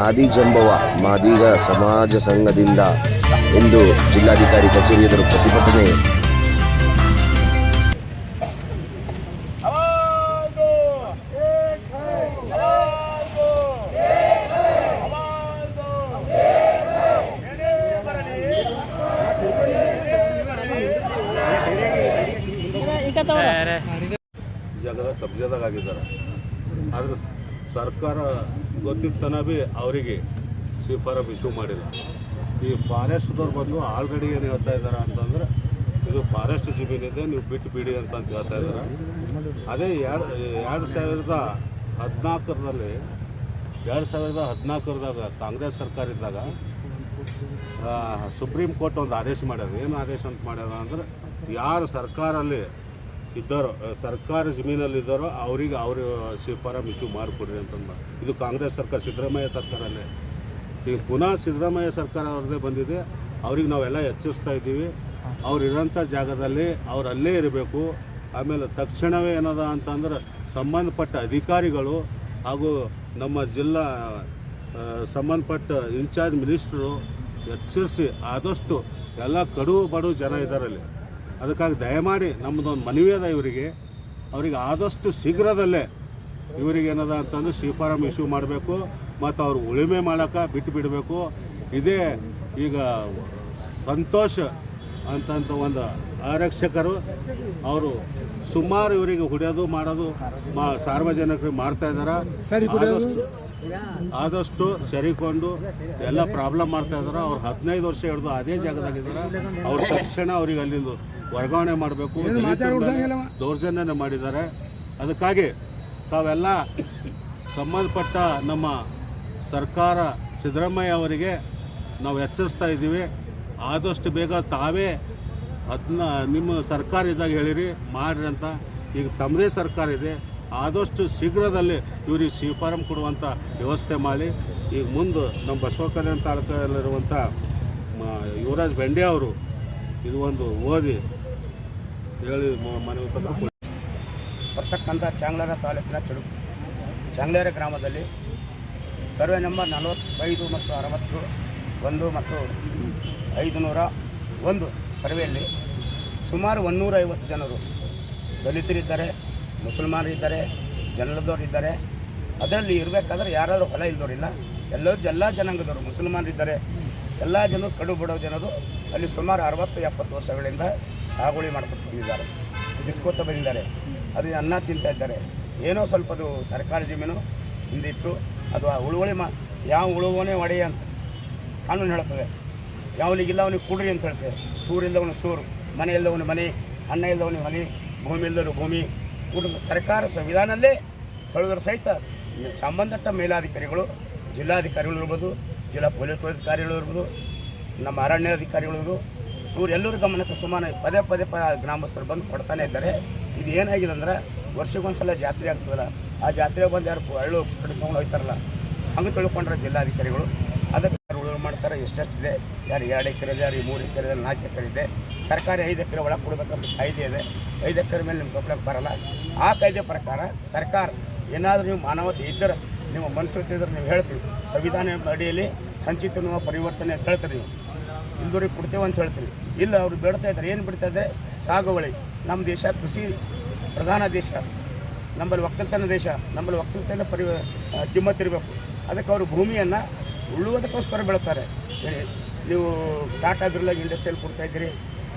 ಆದಿಜಂಬವ ಮಾದಿಗ ಸಮಾಜ ಸಂಘದಿಂದ ಇಂದು ಜಿಲ್ಲಾಧಿಕಾರಿ ಕಚೇರಿ ಎದುರು ಪ್ರತಿಭಟನೆ. ಜಾಗದ ಕಬ್ಜಾದಾಗ ಆಗಿದ್ದಾರೆ. ಆದರೆ ಸರ್ಕಾರ ಗೊತ್ತಿತ್ತನ ಭೀ ಅವರಿಗೆ ಶಿಫಾರಫ್ ಇಶ್ಯೂ ಮಾಡಿಲ್ಲ. ಈ ಫಾರೆಸ್ಟ್ದವ್ರು ಬಂದು ಆಲ್ರೆಡಿ ಏನು ಹೇಳ್ತಾ ಇದ್ದಾರೆ ಅಂತಂದ್ರೆ ಇದು ಫಾರೆಸ್ಟ್ ಜಮೀನಿದೆ, ನೀವು ಬಿಟ್ಟು ಬಿಡಿ ಅಂತ ಹೇಳ್ತಾ ಇದ್ದಾರೆ. ಅದೇ 2014ರಲ್ಲಿ ಕಾಂಗ್ರೆಸ್ ಸರ್ಕಾರ ಇದ್ದಾಗ ಸುಪ್ರೀಂ ಕೋರ್ಟ್ ಒಂದು ಆದೇಶ ಮಾಡ್ಯದ. ಏನು ಆದೇಶ ಅಂತ ಮಾಡ್ಯದ ಅಂದ್ರೆ ಯಾರು ಸರ್ಕಾರಲ್ಲಿ ಇದ್ದಾರೋ, ಸರ್ಕಾರ ಜಮೀನಲ್ಲಿ ಇದ್ದಾರೋ ಅವ್ರಿಗೆ ಅವರು ಶಿಫಾರಫ್ ಇಶ್ಯೂ ಮಾಡಿಕೊಡ್ರಿ ಅಂತಂದು. ಇದು ಕಾಂಗ್ರೆಸ್ ಸರ್ಕಾರ, ಸಿದ್ದರಾಮಯ್ಯ ಸರ್ಕಾರಲ್ಲೇ. ಈಗ ಪುನಃ ಸಿದ್ದರಾಮಯ್ಯ ಸರ್ಕಾರ ಅವ್ರದ್ದೇ ಬಂದಿದೆ. ಅವ್ರಿಗೆ ನಾವೆಲ್ಲ ಎಚ್ಚರಿಸ್ತಾ ಇದ್ದೀವಿ, ಅವ್ರು ಇರೋಂಥ ಜಾಗದಲ್ಲಿ ಅವ್ರು ಅಲ್ಲೇ ಇರಬೇಕು. ಆಮೇಲೆ ತಕ್ಷಣವೇ ಏನದ ಅಂತಂದ್ರೆ ಸಂಬಂಧಪಟ್ಟ ಅಧಿಕಾರಿಗಳು ಹಾಗೂ ನಮ್ಮ ಜಿಲ್ಲಾ ಸಂಬಂಧಪಟ್ಟ ಇನ್ಚಾರ್ಜ್ ಮಿನಿಸ್ಟ್ರು ಎಚ್ಚರಿಸಿ ಆದಷ್ಟು ಎಲ್ಲ ಕಡು ಬಡು ಜನ ಇದ್ದಾರಲ್ಲಿ. ಅದಕ್ಕಾಗಿ ದಯಮಾಡಿ ನಮ್ಮದೊಂದು ಮನವಿ ಅದ ಇವರಿಗೆ, ಅವರಿಗೆ ಆದಷ್ಟು ಶೀಘ್ರದಲ್ಲೇ ಇವರಿಗೆ ಏನದ ಅಂತಂದ್ರೆ ಶಿಫಾರಫ್ ಇಶ್ಯೂ ಮಾಡಬೇಕು ಮತ್ತು ಅವ್ರು ಉಳುಮೆ ಮಾಡೋಕೆ ಬಿಟ್ಟು ಬಿಡಬೇಕು. ಇದೇ ಈಗ ಸಂತೋಷ್ ಅಂತಂತ ಒಂದು ಆರಕ್ಷಕರು ಅವರು ಸುಮಾರು ಇವರಿಗೆ ಹೊಡೆಯೋದು ಮಾಡೋದು ಸಾರ್ವಜನಿಕರಿಗೆ ಮಾಡ್ತಾ ಇದ್ದಾರೆ. ಆದಷ್ಟು ಸರಿಕೊಂಡು ಎಲ್ಲ ಪ್ರಾಬ್ಲಮ್ ಮಾಡ್ತಾ ಇದ್ದಾರೆ. ಅವ್ರು 15 ವರ್ಷ ಹಿಡಿದು ಅದೇ ಜಾಗದಾಗಿದ್ದಾರೆ. ಅವ್ರ ತಕ್ಷಣ ಅವ್ರಿಗೆ ಅಲ್ಲಿಂದ ವರ್ಗಾವಣೆ ಮಾಡಬೇಕು. ದೌರ್ಜನ್ಯ ಮಾಡಿದ್ದಾರೆ. ಅದಕ್ಕಾಗಿ ತಾವೆಲ್ಲ ಸಂಬಂಧಪಟ್ಟ ನಮ್ಮ ಸರ್ಕಾರ ಸಿದ್ದರಾಮಯ್ಯ ಅವರಿಗೆ ನಾವು ಎಚ್ಚರಿಸ್ತಾ ಇದ್ದೀವಿ. ಆದಷ್ಟು ಬೇಗ ತಾವೇ ನಿಮ್ಮ ಸರ್ಕಾರ ಇದ್ದಾಗ ಹೇಳಿರಿ ಮಾಡಿರಿ ಅಂತ. ಈಗ ತಮ್ಮದೇ ಸರ್ಕಾರ ಇದೆ, ಆದಷ್ಟು ಶೀಘ್ರದಲ್ಲಿ ಇವ್ರಿಗೆ ಶಿಫಾರಫ್ ಕೊಡುವಂಥ ವ್ಯವಸ್ಥೆ ಮಾಡಿ. ಈಗ ಮುಂದೆ ನಮ್ಮ ಬಸವ ಕಲ್ಯಾಣ ತಾಲೂಕಲ್ಲಿರುವಂಥ ಯುವರಾಜ್ ಬೆಂಡೆ ಅವರು ಇದು ಒಂದು ಓದಿ ಹೇಳಿ ಮನವಿ ಪತ್ರ ಬರ್ತಕ್ಕಂಥ ಚಾಂಗ್ಲಾರ ತಾಲೂಕಿನ ಚಾಂಗ್ಲಾರ ಗ್ರಾಮದಲ್ಲಿ ಸರ್ವೆ ನಂಬರ್ 45 ಮತ್ತು 61 ಮತ್ತು 501 ಸರ್ವೆಯಲ್ಲಿ ಸುಮಾರು 150 ಜನರು ದಲಿತರಿದ್ದಾರೆ, ಮುಸಲ್ಮಾನರಿದ್ದಾರೆ, ಜನರದವರಿದ್ದಾರೆ. ಅದರಲ್ಲಿ ಇರಬೇಕಾದ್ರೆ ಯಾರಾದರೂ ಹೊಲ ಇಲ್ದವರಿಲ್ಲ, ಎಲ್ಲ ಜನಾಂಗದವರು ಮುಸಲ್ಮಾನರಿದ್ದಾರೆ. ಎಲ್ಲ ಜನರು ಕಡು ಬಡವ ಜನರು ಅಲ್ಲಿ ಸುಮಾರು 60-70 ವರ್ಷಗಳಿಂದ ಸಾಗುವಳಿ ಮಾಡ್ಕೊಂಡು ಬಂದಿದ್ದಾರೆ, ಬಿತ್ಕೋತ ಬಂದಿದ್ದಾರೆ. ಅದು ಅನ್ನ ತಿಂತಾ ಇದ್ದಾರೆ. ಏನೋ ಸ್ವಲ್ಪ ಅದು ಸರ್ಕಾರಿ ಜಮೀನು ಹಿಂದಿತ್ತು, ಅದು ಉಳುವಳಿ ಯಾವ ಉಳುವನೆ ಒಡೆಯ ಅಂತ ಕಾನೂನು ಹೇಳ್ತದೆ. ಯಾವನಿಗಿಲ್ಲ ಅವನಿಗೆ ಕೊಡ್ರಿ ಅಂತ ಹೇಳ್ತೇವೆ. ಸೂರು ಇಲ್ಲದವನು ಸೂರು, ಮನೆ ಇಲ್ಲದವನು ಮನೆ, ಅನ್ನ ಇಲ್ಲದವನಿಗೆ ಮನೆ, ಭೂಮಿ ಇಲ್ಲದವರು ಭೂಮಿ. ಕೂಡ ಸರ್ಕಾರ ಸಂವಿಧಾನಲ್ಲೇ ಹೇಳಿದ್ರ ಸಹಿತ ಸಂಬಂಧಪಟ್ಟ ಮೇಲಾಧಿಕಾರಿಗಳು, ಜಿಲ್ಲಾಧಿಕಾರಿಗಳು ಇರ್ಬೋದು, ಜಿಲ್ಲಾ ಪೊಲೀಸ್ ಅಧಿಕಾರಿಗಳು ಇರ್ಬೋದು, ನಮ್ಮ ಅರಣ್ಯ ಅಧಿಕಾರಿಗಳು ಇರ್ಬೋದು, ಇವರೆಲ್ಲರ ಗಮನಕ್ಕೆ ಸುಮಾರು ಪದೇ ಗ್ರಾಮಸ್ಥರು ಬಂದು ಕೊಡ್ತಾನೆ ಇದ್ದಾರೆ. ಇದು ಏನಾಗಿದೆ ಅಂದ್ರೆ ವರ್ಷಕ್ಕೊಂದ್ಸಲ ಜಾತ್ರೆ ಆಗ್ತದಲ್ಲ, ಆ ಜಾತ್ರೆಗೆ ಬಂದು ಯಾರು ಹಳ್ಳು ಕಡೆ ತೊಗೊಂಡು ಹೋಗ್ತಾರಲ್ಲ, ಹಂಗೆ ತಿಳ್ಕೊಂಡ್ರೆ ಜಿಲ್ಲಾಧಿಕಾರಿಗಳು ಅದಕ್ಕೆ ಉಳುಮೆ ಮಾಡ್ತಾರೆ. ಎಷ್ಟೆಷ್ಟಿದೆ, ಯಾರು 2 ಎಕರೆ ಇದೆ, ಯಾರು 3 ಎಕರೆ ಇದೆ, 4 ಎಕರೆ ಇದೆ. ಸರ್ಕಾರ 5 ಎಕರೆ ಒಳಗೆ ಕೊಡಬೇಕಂತ ಕಾಯ್ದೆ ಇದೆ. 5 ಎಕರೆ ಮೇಲೆ ನಿಮ್ಮ ತೊಗೊಳಕ್ಕೆ ಬರಲ್ಲ. ಆ ಕಾಯ್ದೆ ಪ್ರಕಾರ ಸರ್ಕಾರ ಏನಾದರೂ ನೀವು ಮಾನವತೆ ಇದ್ದರೆ, ನೀವು ಮನುಷ್ಯತೆ ಇದ್ದರೆ ನೀವು ಹೇಳ್ತೀವಿ, ಸಂವಿಧಾನ ಅಡಿಯಲ್ಲಿ ಹಂಚಿತ ಪರಿವರ್ತನೆ ಅಂತ ಹೇಳ್ತೀರಿ. ನೀವು ಇಲ್ದವ್ರಿಗೆ ಕೊಡ್ತೇವೆ ಅಂತ ಹೇಳ್ತೀರಿ. ಇಲ್ಲ ಅವರು ಬಿಡ್ತಾ ಇದ್ದಾರೆ. ಏನು ಬಿಡ್ತಾ ಇದ್ದಾರೆ? ಸಾಗುವಳಿ. ನಮ್ಮ ದೇಶ ಕೃಷಿ ಪ್ರಧಾನ ದೇಶ, ನಮ್ಮಲ್ಲಿ ಒಕ್ಕಲ್ತನ ದೇಶ, ನಮ್ಮಲ್ಲಿ ಒಕ್ಕಲ್ತನ ಕಿಮ್ಮತ್ತಿರಬೇಕು. ಅದಕ್ಕೆ ಅವರು ಭೂಮಿಯನ್ನು ಉಳುವುದಕ್ಕೋಸ್ಕರ ಬೆಳ್ತಾರೆ. ನೀವು ಟಾಟಾ ಬಿರ್ಲಾ ಇಂಡಸ್ಟ್ರಿಯಲ್ಲಿ ಕೊಡ್ತಾಯಿದ್ದೀರಿ,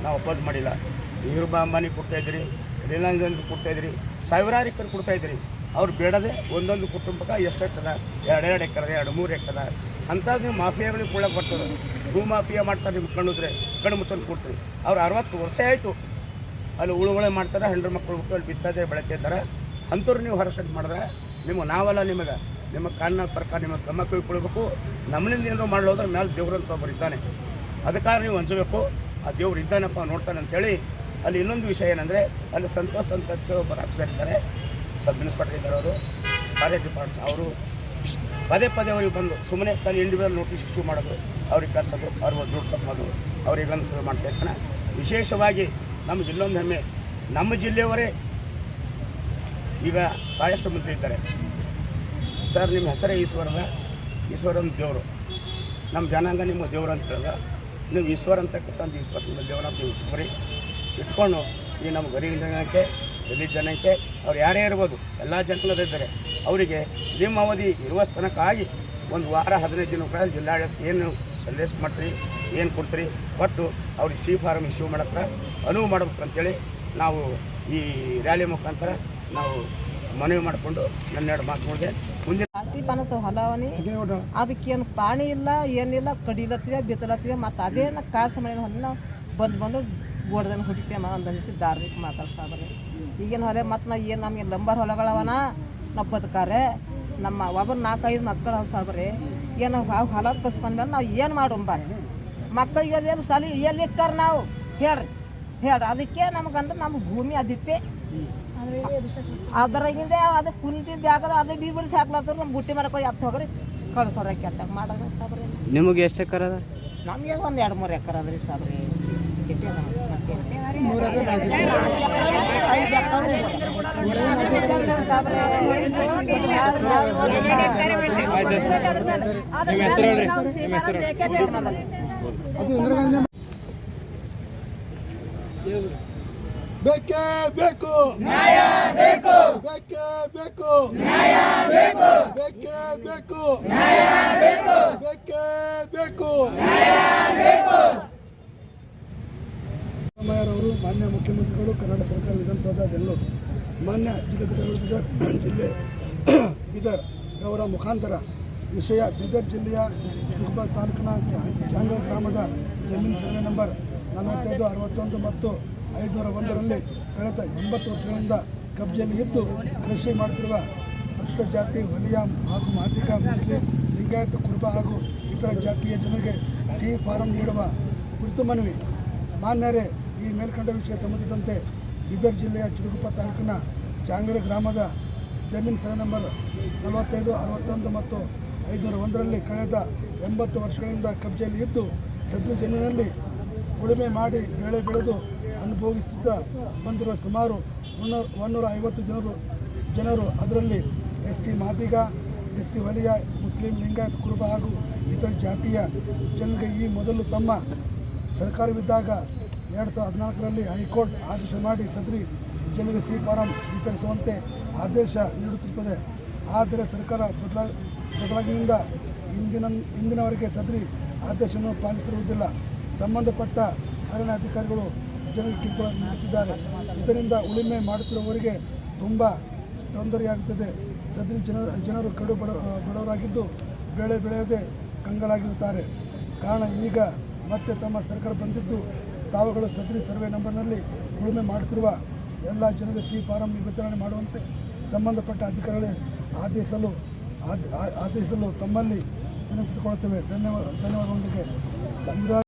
ನಾವು ಅಪೋಸ್ ಮಾಡಿಲ್ಲ. ನೀರು ಅಂಬಾನಿ ಕೊಡ್ತಾಯಿದ್ದೀರಿ, ರಿಲಯನ್ಸ್ ಕೊಡ್ತಾಯಿದ್ದೀರಿ, ಸಾವಿರಾರು ಎಕರೆ ಕೊಡ್ತಾಯಿದ್ದೀರಿ. ಅವ್ರು ಬೇಡದೆ ಒಂದೊಂದು ಕುಟುಂಬಕ್ಕೆ ಎಷ್ಟೆಷ್ಟದ 2 ಎಕರೆ, 2-3 ಎಕರೆ ಅಂಥದ್ದು ನೀವು ಮಾಫಿಯಾಗಳಿಗೆ ಕೊಡಕ್ಕೆ ಬರ್ತದೆ. ಭೂ ಮಾಫಿಯಾ ಮಾಡ್ತಾರೆ. ನಿಮ್ಮ ಕಣ್ಣು ಮುಚ್ಚಲು ಕೊಡ್ತೀರಿ. ಅವ್ರು 60 ವರ್ಷ ಆಯಿತು ಅಲ್ಲಿ ಉಳುವಳಿ ಮಾಡ್ತಾರೆ. ಹೆಣ್ಣು ಮಕ್ಕಳು ಅಲ್ಲಿ ಬಿತ್ತದೆ ಬೆಳತಿದ್ದಾರೆ. ಅಂಥವ್ರು ನೀವು ಹರಸಕ್ಕೆ ಮಾಡಿದ್ರೆ ನಾವೆಲ್ಲ ನಿಮ್ಮ ಕಾನೂನಿನ ಪ್ರಕಾರ ನಿಮಗೆ ಕ್ರಮ ಕೈಗೊಳ್ಬೇಕು. ನಮ್ಮನಿಂದ ಏನಾರು ಮಾಡಲೋದ್ರೆ ಮೇಲೆ ದೇವ್ರಂತ ಒಬ್ಬರು ಇದ್ದಾನೆ. ಅದಕ್ಕಾಗಿ ನೀವು ಹಂಚಬೇಕು. ಆ ದೇವ್ರು ಇದ್ದಾನಪ್ಪ, ನೋಡ್ತಾನೆ ಅಂತೇಳಿ. ಅಲ್ಲಿ ಇನ್ನೊಂದು ವಿಷಯ ಏನಂದರೆ, ಅಲ್ಲಿ ಸಂತೋಷ್ ಅಂತ ಒಬ್ಬರು ಆಫೀಸರ್ ಇದ್ದಾರೆ, ಸಬ್ ಇನ್ಸ್ಪೆಕ್ಟರ್ ಇದ್ದಾರೆ, ಅವರು ಫಾರೆಸ್ಟ್ ಡಿಪಾರ್ಟ್ಸ್. ಅವರು ಪದೇ ಅವ್ರಿಗೆ ಬಂದು ಸುಮ್ಮನೆ ತನ್ನ ಇಂಡಿವಿಜುವಲ್ ನೋಟಿಸ್ ಇಶ್ಯೂ ಮಾಡೋದು, ಅವ್ರಿಗೆ ಕರ್ಸೋದು, ಅವ್ರಿಗೆ ದುಡ್ಡು ತಪ್ಪೋದು, ಅವ್ರಿಗೆ ಅನ್ಸೋದು ಮಾಡ್ತಾ ಇರ್ತಾನೆ. ವಿಶೇಷವಾಗಿ ನಮಗೆ ಇಲ್ಲೊಂದು ಹೆಮ್ಮೆ, ನಮ್ಮ ಜಿಲ್ಲೆಯವರೇ ಈಗ ಫಾರೆಸ್ಟ್ ಮಂತ್ರಿ ಇದ್ದಾರೆ. ಸರ್ ನಿಮ್ಮ ಹೆಸರೇ ಈಶ್ವರನ, ಈಶ್ವರನ ದೇವರು, ನಮ್ಮ ಜನಾಂಗ ನಿಮ್ಮ ದೇವರು ಅಂತ ಹೇಳಿದ ನೀವು ಈಶ್ವರ ಅಂತಕ್ಕಂಥ ಈಶ್ವರ ನಿಮ್ಮ ದೇವರ ಅಂತ ಇಟ್ಕೊರಿ. ಇಟ್ಕೊಂಡು ಈ ನಮ್ಮ ಗರೀಬ್ ಜನಕ್ಕೆ, ದಲಿತ ಜನಕ್ಕೆ, ಅವ್ರು ಯಾರೇ ಇರ್ಬೋದು, ಎಲ್ಲ ಜನರಿದ್ದಾರೆ, ಅವರಿಗೆ ನಿಮ್ಮ ಅವಧಿ ಇರುವ ತನಕಾಗಿ ಒಂದು ವಾರ 15 ದಿನ ಕೂಡ ಜಿಲ್ಲಾಡಳಿತ ಏನು ಸಂದೇಶ ಮಾಡ್ತೀರಿ, ಏನು ಕೊಡ್ತೀರಿ, ಒಟ್ಟು ಅವ್ರಿಗೆ ಸಿ ಫಾರಮ್ ಇಶ್ಯೂ ಮಾಡೋಕ್ಕೆ ಅನುವು ಮಾಡ್ಬೇಕು ಅಂತೇಳಿ ನಾವು ಈ ರ್ಯಾಲಿ ಮುಖಾಂತರ ನಾವು ಮನವಿ ಮಾಡಿಕೊಂಡು ನನ್ನೆರಡು ಮಾತುಗಳಿಗೆ ಮುಂದಿನ ಪಾರ್ಟಿ ಪನಸ ಹೊಲವನಿ ಅದಕ್ಕೇನು ಪಾಣಿ ಇಲ್ಲ, ಏನಿಲ್ಲ, ಕಡಿಲತ್ತಿದೆ, ಬಿತ್ತಲತ್ತಿದೆ, ಮತ್ತು ಅದೇನು ಕಾಸು ಮಳೆ ಹೊಲ ಬಂದು ಗೋಡದನ್ನು ಹೊಡಿತೇವೆ ಅಂದನಿಸಿ ಧಾರ್ಮಿಕ ಮಾತಾಡ್ತಾರೆ. ಈಗಿನ ಹೊಲ ಮತ್ತು ನಾವು ಏನು ನಮಗೆ ನಂಬರ್ ಹೊಲಗಳವನ ನಾವು ಬದುಕಾರೆ, ನಮ್ಮ ಒಬ್ಬರು 4-5 ಮಕ್ಕಳು ಸಾಬ್ರಿ, ಏನು ಹೊಲ ಕಸ್ಕೊಂಡ್ಮೇಲೆ ನಾವು ಏನು ಮಾಡೋಂಬಾರೆ ಮಕ್ಕಳಿಗೆ ಏನು ಸಲಿ ಎಲ್ಲಿ ಇಕ್ಕಾರ ನಾವು ಹೇಳ್ರಿ ಅದಕ್ಕೆ ನಮಗಂದ್ರೆ ನಮ್ಮ ಭೂಮಿ ಅದಿತ್ತೆ ಅದರಾಗಿಂದೆ ಅದು ಕುಂತಿದ್ದು ಯಾಕಂದ್ರೆ ಅದು ಬಿಡಿಸಿ ಹಾಕ್ಲತ್ತಾರ ನಮ್ಮ ಬುಟ್ಟಿ ಮರಕ್ಕೆ ಎತ್ತ ಹೋಗ್ರಿ ಕಳ್ಸೋರ ಕೆತ್ತಾಗ ಮಾಡೋದು ಸಾಬ್ರಿ. ನಿಮಗೆ ಎಷ್ಟು ಎಕರೆ ಅದ? ನಮಗೆ ಒಂದು 2-3 ಎಕರೆ ಅದ್ರಿ ಸಾಬ್ರಿ. ಬೇಕೇ ಬೇಕು ನ್ಯಾಯ ಬೇಕು, ಬೇಕೇ ಬೇಕು ನ್ಯಾಯ ಬೇಕು, ಬೇಕೇ ಬೇಕು ನ್ಯಾಯ ಬೇಕು, ಬೇಕೇ ಬೇಕು ನ್ಯಾಯ ಬೇಕು. ಸಿದ್ದರಾಮಯ್ಯರವರು ಮಾನ್ಯ ಮುಖ್ಯಮಂತ್ರಿಗಳು, ಕರ್ನಾಟಕ ಸರ್ಕಾರ ವಿಧಾನಸೌಧ ಬೆಂಗಳೂರು, ಮಾನ್ಯ ಜಿಲ್ಲಾಧಿಕಾರಿಗಳು ಜಿಲ್ಲೆ ಬೀದರ್ ಅವರ ಮುಖಾಂತರ ವಿಷಯ ಬೀದರ್ ಜಿಲ್ಲೆಯ ಕುರುಬ ತಾಲೂಕಿನ ಜಾಂಗಲ್ ಗ್ರಾಮದ ಜಮೀನು ಸರ್ವೆ ನಂಬರ್ 45, 61 ಮತ್ತು 501ರಲ್ಲಿ ಕಳೆದ 80 ವರ್ಷಗಳಿಂದ ಕಬ್ಜೆಯಲ್ಲಿ ಇದ್ದು ಕೃಷಿ ಮಾಡುತ್ತಿರುವ ಪರಿಶಿಷ್ಟ ಜಾತಿ, ವಲಯ ಹಾಗೂ ಮಾದಿಗ, ಮುಸ್ಲಿಂ, ಲಿಂಗಾಯತ, ಕುರುಬ ಹಾಗೂ ಇತರ ಜಾತಿಯ ಜನರಿಗೆ ಸಿ ಫಾರಂ ನೀಡುವ ಕುರಿತು ಮನವಿ. ಮಾನ್ಯರೇ, ಈ ಮೇಲ್ಕಂಡ ವಿಷಯ ಸಂಬಂಧಿಸಿದಂತೆ ಬೀದರ್ ಜಿಲ್ಲೆಯ ಚಿರುಗುಪ್ಪ ತಾಲೂಕಿನ ಜಾಂಗರ ಗ್ರಾಮದ ಜಮೀನು ಸರ್ವೆ ನಂಬರ್ 45, 61 ಮತ್ತು 501ರಲ್ಲಿ ಕಳೆದ 80 ವರ್ಷಗಳಿಂದ ಕಬ್ಜೆಯಲ್ಲಿ ಇದ್ದು ಸದ್ಯ ಜಮೀನಿನಲ್ಲಿ ಉಳುಮೆ ಮಾಡಿ ಬೆಳೆ ಬೆಳೆದು ಅನುಭವಿಸುತ್ತಾ ಬಂದಿರುವ ಸುಮಾರು 150 ಜನರು ಅದರಲ್ಲಿ SC ಮಾದಿಗ, SC ವಲಯ, ಮುಸ್ಲಿಂ, ಲಿಂಗಾಯತ, ಕುರುಬ ಹಾಗೂ ಇತರ ಜಾತಿಯ ಜನರಿಗೆ ಈ ಮೊದಲು ತಮ್ಮ ಸರ್ಕಾರವಿದ್ದಾಗ 2014ರಲ್ಲಿ ಹೈಕೋರ್ಟ್ ಆದೇಶ ಮಾಡಿ ಸದರಿ ಜನರಿಗೆ ಸಿ ಫಾರಂ ವಿತರಿಸುವಂತೆ ಆದೇಶ ನೀಡುತ್ತಿರುತ್ತದೆ. ಆದರೆ ಸರ್ಕಾರ ಬದಲಾಗಿನಿಂದ ಇಂದಿನವರೆಗೆ ಸದರಿ ಆದೇಶವನ್ನು ಪಾಲಿಸಿರುವುದಿಲ್ಲ. ಸಂಬಂಧಪಟ್ಟ ಅರಣ್ಯ ಅಧಿಕಾರಿಗಳು ಜನರಿಗೆ ಕಿರುಕುಳ ನೀಡುತ್ತಿದ್ದಾರೆ. ಇದರಿಂದ ಉಳುಮೆ ಮಾಡುತ್ತಿರುವವರಿಗೆ ತುಂಬ ತೊಂದರೆಯಾಗುತ್ತದೆ. ಸದರಿ ಜನರು ಕಡು ಬಡವರಾಗಿದ್ದು ಬೆಳೆ ಬೆಳೆಯದೆ ಕಂಗಾಲಾಗಿರುತ್ತಾರೆ. ಕಾರಣ ಈಗ ಮತ್ತೆ ತಮ್ಮ ಸರ್ಕಾರ ಬಂದಿದ್ದು ತಾವುಗಳು ಸದರಿ ಸರ್ವೆ ನಂಬರ್ನಲ್ಲಿ ಉಳುಮೆ ಮಾಡುತ್ತಿರುವ ಎಲ್ಲ ಜನರಿಗೆ ಸಿ ಫಾರಂ ವಿತರಣೆ ಮಾಡುವಂತೆ ಸಂಬಂಧಪಟ್ಟ ಅಧಿಕಾರಿಗಳೇ ಆದೇಶಿಸಲು ತಮ್ಮಲ್ಲಿ ವಿನಂತಿಸಿಕೊಳ್ಳುತ್ತೇವೆ. ಧನ್ಯವಾದದೊಂದಿಗೆ